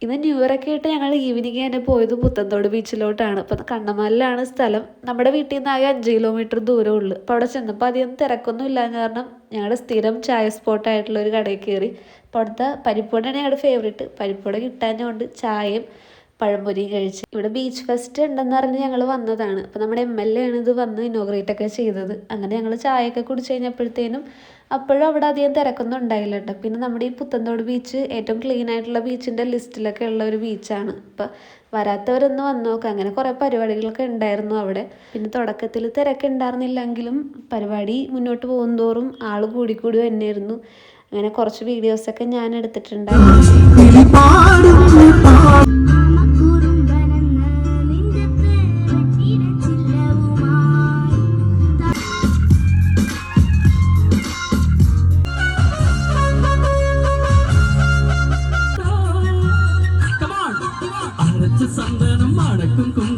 ഇന്ന് new year ഒക്കെ ആയിട്ട് ഞങ്ങൾ ഈവനിങ് തന്നെ പോയത് പുത്തൻതോട് ബീച്ചിലോട്ടാണ്. അപ്പം കണ്ണമാലിലാണ് സ്ഥലം. നമ്മുടെ വീട്ടിൽ നിന്ന് ആകെ 5 കിലോമീറ്റർ ദൂരമുള്ളൂ. അപ്പോൾ അവിടെ ചെന്നപ്പോൾ അധികം തിരക്കൊന്നും ഇല്ലാന്ന് കാരണം ഞങ്ങളുടെ സ്ഥിരം ചായ സ്പോട്ടായിട്ടുള്ള ഒരു കടയിൽ കയറി. അപ്പോൾ അവിടുത്തെ പരിപ്പുവടയാണ് ഞങ്ങളുടെ ഫേവറേറ്റ്. പരിപ്പുവട കിട്ടാഞ്ഞുകൊണ്ട് ചായയും പഴംപൊരിയും കഴിച്ച്. ഇവിടെ ബീച്ച് ഫെസ്റ്റ് ഉണ്ടെന്ന് പറഞ്ഞ് ഞങ്ങൾ വന്നതാണ്. അപ്പോൾ നമ്മുടെ MLA ആണ് ഇത് വന്ന് ഇനോഗ്രേറ്റ് ഒക്കെ ചെയ്തത്. അങ്ങനെ ഞങ്ങൾ ചായയൊക്കെ കുടിച്ച് കഴിഞ്ഞപ്പോഴത്തേനും അപ്പോഴും അവിടെ അധികം തിരക്കൊന്നും ഉണ്ടായില്ല കേട്ടോ. പിന്നെ നമ്മുടെ ഈ പുത്തൻതോട് ബീച്ച് ഏറ്റവും ക്ലീൻ ആയിട്ടുള്ള ബീച്ചിൻ്റെ ലിസ്റ്റിലൊക്കെ ഉള്ള ഒരു ബീച്ചാണ്. അപ്പം വരാത്തവരൊന്ന് വന്ന് നോക്കാം. അങ്ങനെ കുറേ പരിപാടികളൊക്കെ ഉണ്ടായിരുന്നു അവിടെ. പിന്നെ തുടക്കത്തിൽ തിരക്കുണ്ടായിരുന്നില്ലെങ്കിലും പരിപാടി മുന്നോട്ട് പോകുന്തോറും ആൾ കൂടിക്കൂടി തന്നെയായിരുന്നു. അങ്ങനെ കുറച്ച് വീഡിയോസൊക്കെ ഞാൻ എടുത്തിട്ടുണ്ടായിരുന്നു. சந்தனம் மணக்கும்